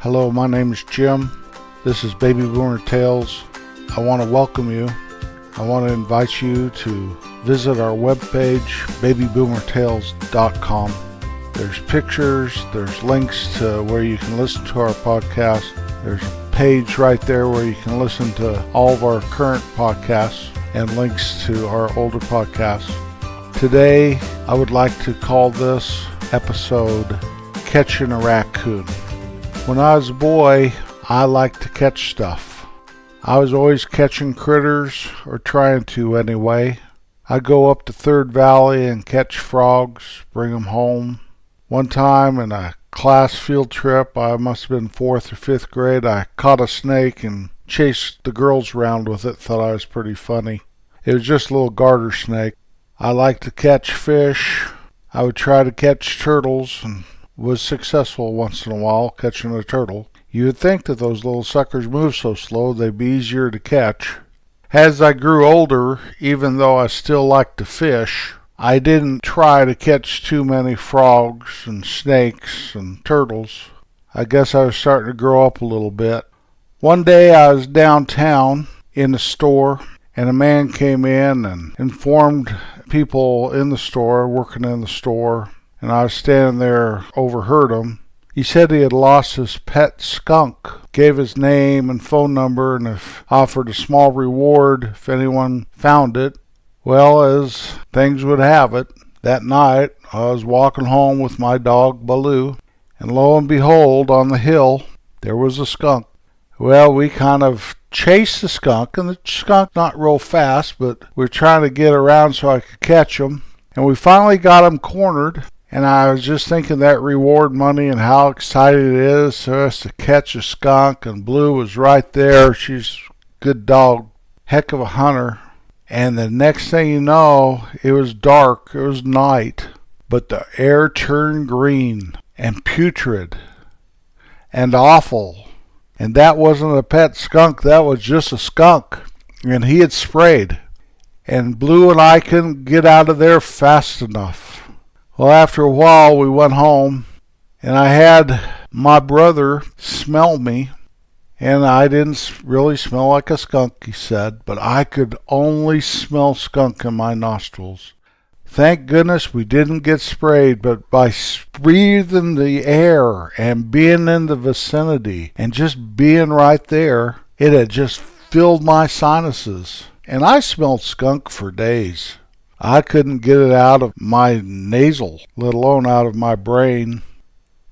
Hello, my name is Jim. This is Baby Boomer Tales. I want to welcome you. I want to invite you to visit our webpage, babyboomertales.com. There's pictures, there's links to where you can listen to our podcast. There's a page right there where you can listen to all of our current podcasts and links to our older podcasts. Today, I would like to call this episode Catching a Raccoon. When I was a boy, I liked to catch stuff. I was always catching critters, or trying to anyway. I'd go up to Third Valley and catch frogs, bring them home. One time in a class field trip, I must have been 4th or 5th grade, I caught a snake and chased the girls around with it. Thought I was pretty funny. It was just a little garter snake. I liked to catch fish. I would try to catch turtles and was successful once in a while catching a turtle. You would think that those little suckers move so slow they'd be easier to catch. As I grew older, even though I still liked to fish, I didn't try to catch too many frogs and snakes and turtles. I guess I was starting to grow up a little bit. One day I was downtown in a store, and a man came in and informed people in the store, working in the store, and I was standing there, overheard him. He said he had lost his pet skunk, gave his name and phone number, and offered a small reward if anyone found it. Well, as things would have it, that night I was walking home with my dog Baloo, and lo and behold, on the hill, there was a skunk. Well, we kind of chased the skunk, and the skunk not real fast, but we were trying to get around so I could catch him. And we finally got him cornered, and I was just thinking that reward money and how excited it is for us to catch a skunk, and Blue was right there. She's a good dog, heck of a hunter. And the next thing you know, it was dark, it was night, but the air turned green and putrid and awful. And that wasn't a pet skunk, that was just a skunk. And he had sprayed. And Blue and I couldn't get out of there fast enough. Well, after a while we went home, and I had my brother smell me. And I didn't really smell like a skunk, he said, but I could only smell skunk in my nostrils. Thank goodness we didn't get sprayed, but by breathing the air and being in the vicinity and just being right there, it had just filled my sinuses. And I smelled skunk for days. I couldn't get it out of my nasal, let alone out of my brain.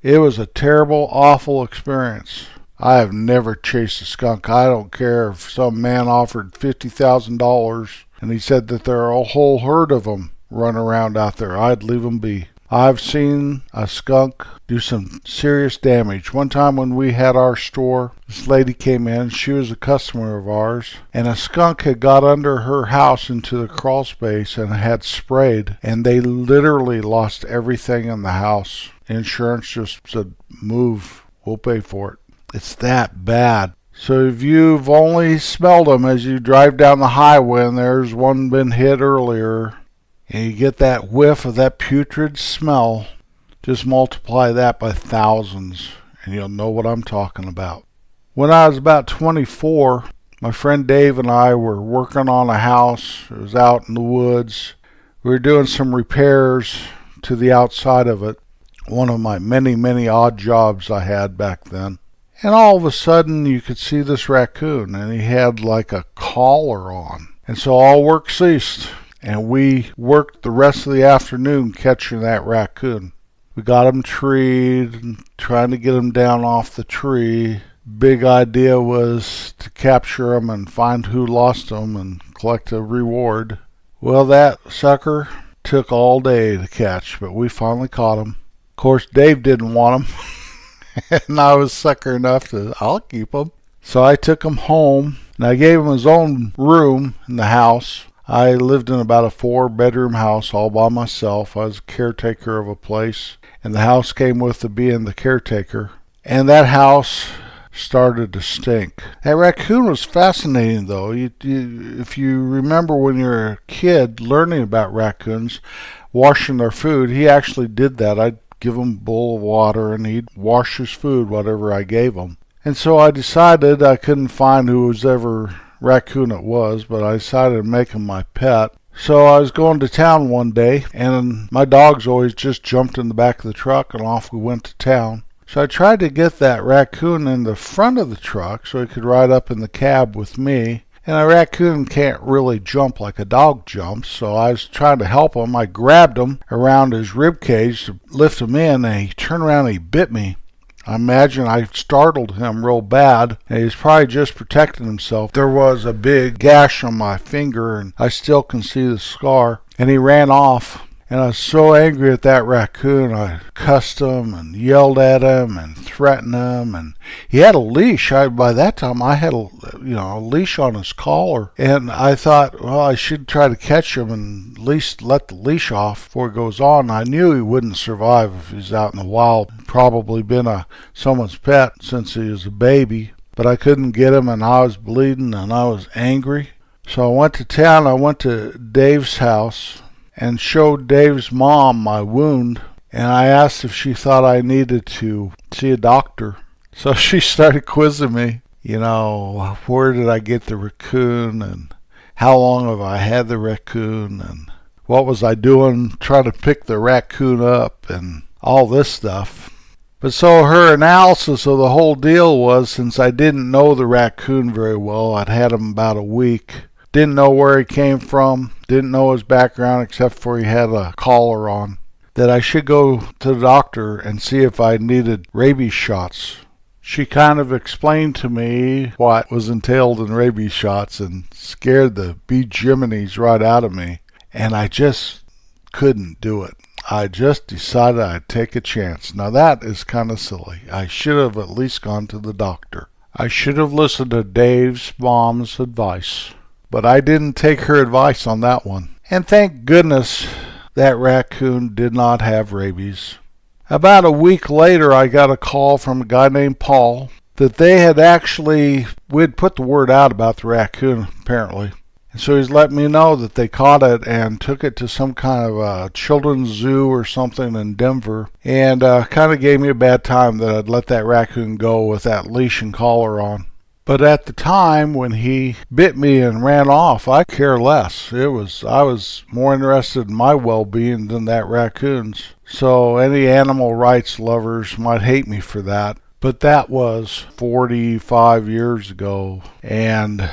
It was a terrible, awful experience. I have never chased a skunk. I don't care if some man offered $50,000 and he said that there are a whole herd of them run around out there. I'd leave them be. I've seen a skunk do some serious damage. One time when we had our store, this lady came in. She was a customer of ours, and a skunk had got under her house into the crawl space and had sprayed, and they literally lost everything in the house. Insurance just said, move, we'll pay for it. It's that bad. So if you've only smelled them as you drive down the highway and there's one been hit earlier, and you get that whiff of that putrid smell, just multiply that by thousands and you'll know what I'm talking about. When I was about 24, my friend Dave and I were working on a house. It was out in the woods. We were doing some repairs to the outside of it. One of my many, many odd jobs I had back then. And all of a sudden you could see this raccoon, and he had like a collar on. And so all work ceased, and we worked the rest of the afternoon catching that raccoon. We got him treed and trying to get him down off the tree. Big idea was to capture him and find who lost him and collect a reward. Well, that sucker took all day to catch, but we finally caught him. Of course, Dave didn't want him. And I was sucker enough to, I'll keep him. So I took him home, and I gave him his own room in the house. I lived in about a 4-bedroom house all by myself. I was a caretaker of a place, and the house came with the being the caretaker. And that house started to stink. That raccoon was fascinating, though. If you remember when you were a kid learning about raccoons, washing their food, he actually did that. I'd give him a bowl of water, and he'd wash his food, whatever I gave him. And so I decided I couldn't find whoever raccoon it was, but I decided to make him my pet. So I was going to town one day, and my dogs always just jumped in the back of the truck, and off we went to town. So I tried to get that raccoon in the front of the truck so he could ride up in the cab with me. And a raccoon can't really jump like a dog jumps, so I was trying to help him. I grabbed him around his rib cage to lift him in, and he turned around and he bit me. I imagine I startled him real bad, and he was probably just protecting himself. There was a big gash on my finger, and I still can see the scar. And he ran off. And I was so angry at that raccoon, I cussed him and yelled at him and threatened him. And he had a leash. By that time, I had a leash on his collar. And I thought, well, I should try to catch him and at least let the leash off before he goes on. I knew he wouldn't survive if he's out in the wild. Probably been someone's pet since he was a baby. But I couldn't get him, and I was bleeding, and I was angry. So I went to town. I went to Dave's house and showed Dave's mom my wound, and I asked if she thought I needed to see a doctor. So she started quizzing me, where did I get the raccoon, and how long have I had the raccoon, and what was I doing trying to pick the raccoon up, and all this stuff. But so her analysis of the whole deal was, since I didn't know the raccoon very well, I'd had him about a week, didn't know where he came from, didn't know his background except for he had a collar on, that I should go to the doctor and see if I needed rabies shots. She kind of explained to me what was entailed in rabies shots and scared the beejiminies right out of me, and I just couldn't do it. I just decided I'd take a chance. Now that is kind of silly. I should have at least gone to the doctor. I should have listened to Dave's mom's advice. But I didn't take her advice on that one. And thank goodness that raccoon did not have rabies. About a week later, I got a call from a guy named Paul that we'd put the word out about the raccoon, apparently. And so he's let me know that they caught it and took it to some kind of a children's zoo or something in Denver, and kind of gave me a bad time that I'd let that raccoon go with that leash and collar on. But at the time when he bit me and ran off, I care less. I was more interested in my well-being than that raccoon's. So any animal rights lovers might hate me for that. But that was 45 years ago, and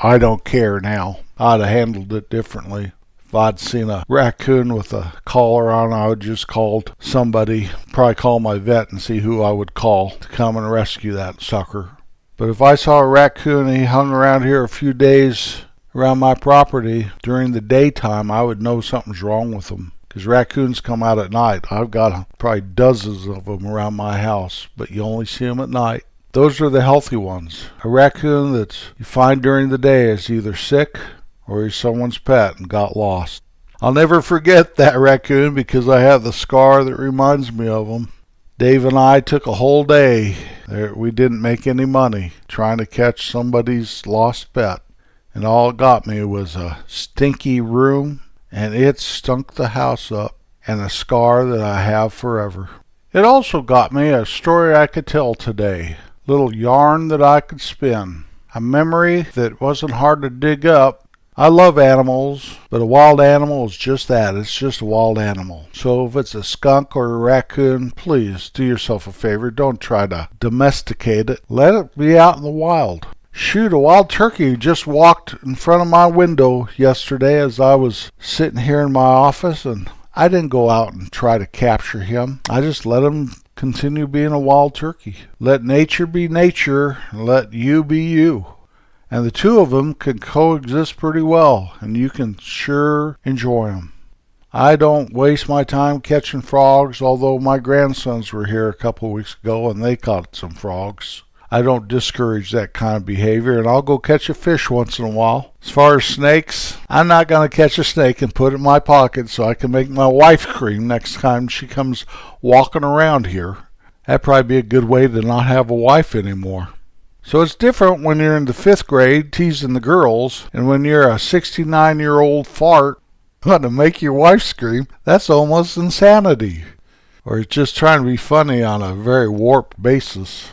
I don't care now. I'd have handled it differently. If I'd seen a raccoon with a collar on, I would just called somebody, probably call my vet and see who I would call to come and rescue that sucker. But if I saw a raccoon and he hung around here a few days around my property during the daytime, I would know something's wrong with them. Because raccoons come out at night. I've got probably dozens of them around my house, but you only see them at night. Those are the healthy ones. A raccoon that you find during the day is either sick or he's someone's pet and got lost. I'll never forget that raccoon because I have the scar that reminds me of him. Dave and I took a whole day. We didn't make any money trying to catch somebody's lost pet. And all it got me was a stinky room, and it stunk the house up, and a scar that I have forever. It also got me a story I could tell today. Little yarn that I could spin. A memory that wasn't hard to dig up. I love animals, but a wild animal is just that. It's just a wild animal. So if it's a skunk or a raccoon, please do yourself a favor. Don't try to domesticate it. Let it be out in the wild. Shoot, a wild turkey just walked in front of my window yesterday as I was sitting here in my office, and I didn't go out and try to capture him. I just let him continue being a wild turkey. Let nature be nature, and let you be you. And the two of them can coexist pretty well, and you can sure enjoy them. I don't waste my time catching frogs, although my grandsons were here a couple of weeks ago and they caught some frogs. I don't discourage that kind of behavior, and I'll go catch a fish once in a while. As far as snakes, I'm not going to catch a snake and put it in my pocket so I can make my wife scream next time she comes walking around here. That'd probably be a good way to not have a wife anymore. So it's different when you're in the 5th grade teasing the girls, and when you're a 69-year-old fart wanting to make your wife scream. That's almost insanity. or he's just trying to be funny on a very warped basis.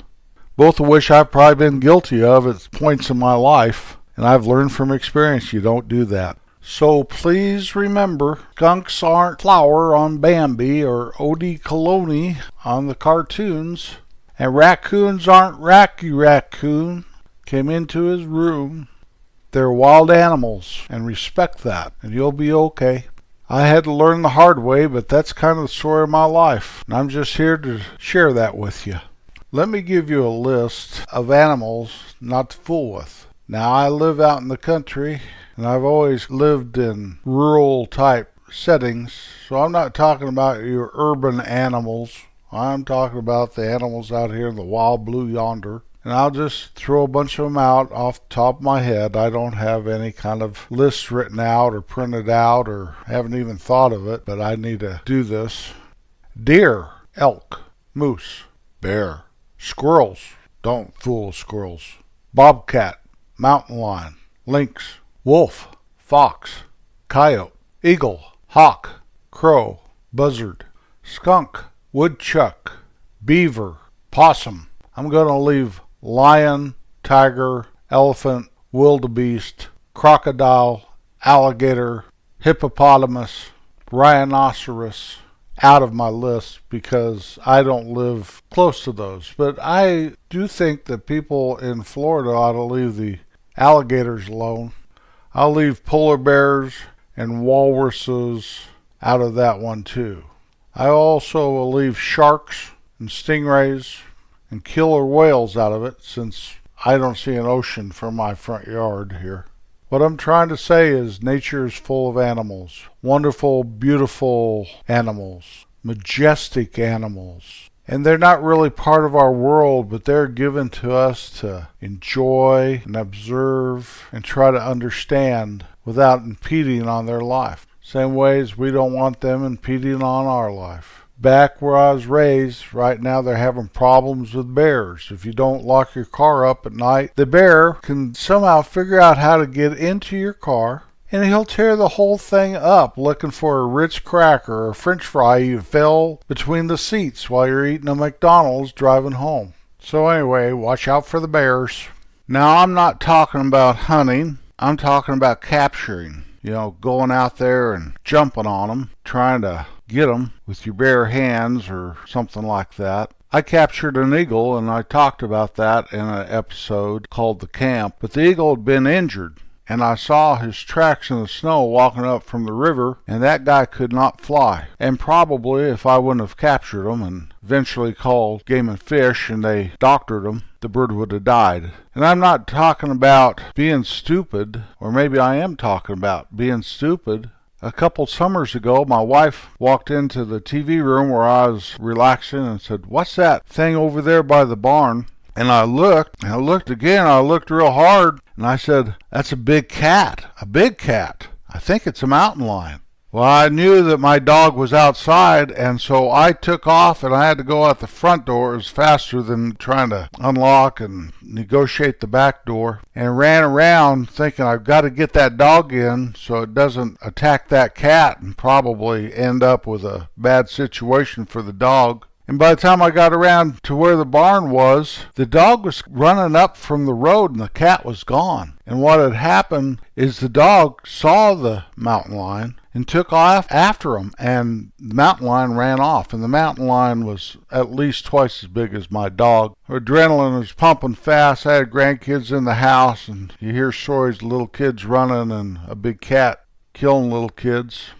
Both of which I've probably been guilty of at points in my life, and I've learned from experience you don't do that. So please remember, skunks aren't Flower on Bambi or Odie Coloni on the cartoons, and raccoons aren't Racky Raccoon came into his room. They're wild animals, and respect that, and you'll be okay. I had to learn the hard way, but that's kind of the story of my life, and I'm just here to share that with you. Let me give you a list of animals not to fool with. Now, I live out in the country, and I've always lived in rural type settings, so I'm not talking about your urban animals. I'm talking about the animals out here in the wild blue yonder. And I'll just throw a bunch of them out off the top of my head. I don't have any kind of list written out or printed out, or haven't even thought of it, but I need to do this. Deer, elk, moose, bear, squirrels, don't fool squirrels, bobcat, mountain lion, lynx, wolf, fox, coyote, eagle, hawk, crow, buzzard, skunk, woodchuck, beaver, possum. I'm going to leave lion, tiger, elephant, wildebeest, crocodile, alligator, hippopotamus, rhinoceros out of my list because I don't live close to those. But I do think that people in Florida ought to leave the alligators alone. I'll leave polar bears and walruses out of that one too. I also will leave sharks and stingrays and killer whales out of it, since I don't see an ocean from my front yard here. What I'm trying to say is nature is full of animals. Wonderful, beautiful animals. Majestic animals. And they're not really part of our world, but they're given to us to enjoy and observe and try to understand without impeding on their life. Same way as we don't want them impeding on our life. Back where I was raised, right now they're having problems with bears. If you don't lock your car up at night, the bear can somehow figure out how to get into your car, and he'll tear the whole thing up looking for a Ritz cracker or a French fry you fell between the seats while you're eating a McDonald's driving home. So anyway, watch out for the bears. Now, I'm not talking about hunting. I'm talking about capturing. Going out there and jumping on them, trying to get them with your bare hands or something like that. I captured an eagle, and I talked about that in an episode called The Camp. But the eagle had been injured, and I saw his tracks in the snow walking up from the river, and that guy could not fly. And probably if I wouldn't have captured him and eventually called Game and Fish and they doctored him, the bird would have died. And I'm not talking about being stupid, or maybe I am talking about being stupid. A couple summers ago, my wife walked into the TV room where I was relaxing and said, "What's that thing over there by the barn?" And I looked again, I looked real hard, and I said, "That's a big cat, I think it's a mountain lion." Well, I knew that my dog was outside, and so I took off, and I had to go out the front door. It was faster than trying to unlock and negotiate the back door, and ran around thinking I've got to get that dog in so it doesn't attack that cat and probably end up with a bad situation for the dog. And by the time I got around to where the barn was, the dog was running up from the road and the cat was gone. And what had happened is the dog saw the mountain lion and took off after him, and the mountain lion ran off. And the mountain lion was at least twice as big as my dog. Adrenaline was pumping fast. I had grandkids in the house, and you hear stories of little kids running and a big cat killing little kids.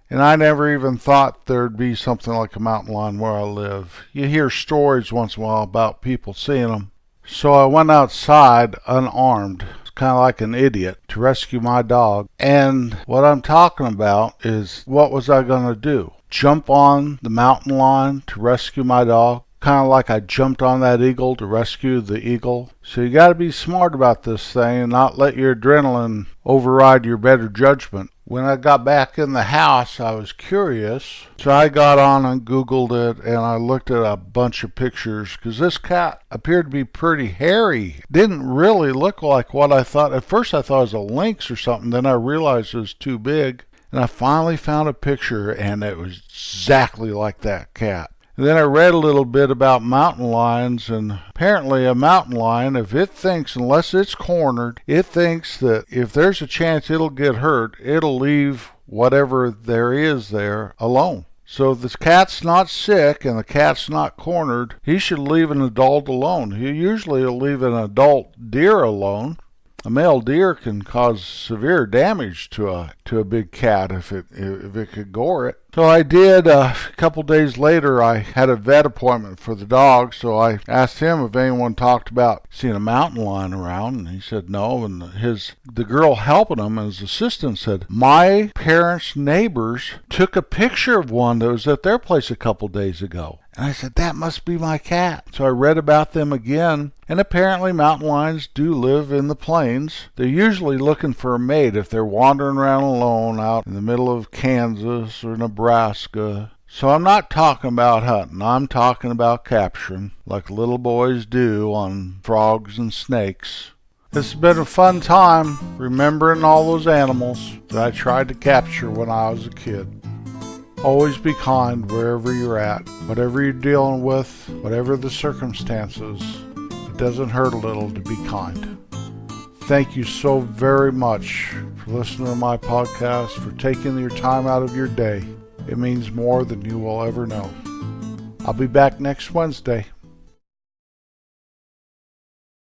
And I never even thought there'd be something like a mountain lion where I live. You hear stories once in a while about people seeing them. So I went outside unarmed, kind of like an idiot, to rescue my dog. And what I'm talking about is, what was I going to do? Jump on the mountain lion to rescue my dog? Kind of like I jumped on that eagle to rescue the eagle. So you got to be smart about this thing and not let your adrenaline override your better judgment. When I got back in the house, I was curious. So I got on and Googled it, and I looked at a bunch of pictures, because this cat appeared to be pretty hairy. Didn't really look like what I thought. At first I thought it was a lynx or something. Then I realized it was too big. And I finally found a picture, and it was exactly like that cat. And then I read a little bit about mountain lions, and apparently a mountain lion, if it thinks, unless it's cornered, it thinks that if there's a chance it'll get hurt, it'll leave whatever there is there alone. So if the cat's not sick and the cat's not cornered, he should leave an adult alone. He usually will leave an adult deer alone. A male deer can cause severe damage to a big cat if it could gore it. So I did. A couple days later, I had a vet appointment for the dog, so I asked him if anyone talked about seeing a mountain lion around, and he said no. And the girl helping him, his assistant, said, my parents' neighbors took a picture of one that was at their place a couple days ago. And I said, that must be my cat. So I read about them again, and apparently mountain lions do live in the plains. They're usually looking for a mate if they're wandering around alone out in the middle of Kansas or Nebraska. So I'm not talking about hunting. I'm talking about capturing, like little boys do on frogs and snakes. This has been a fun time remembering all those animals that I tried to capture when I was a kid. Always be kind wherever you're at, whatever you're dealing with, whatever the circumstances. It doesn't hurt a little to be kind. Thank you so very much for listening to my podcast, for taking your time out of your day. It means more than you will ever know. I'll be back next Wednesday.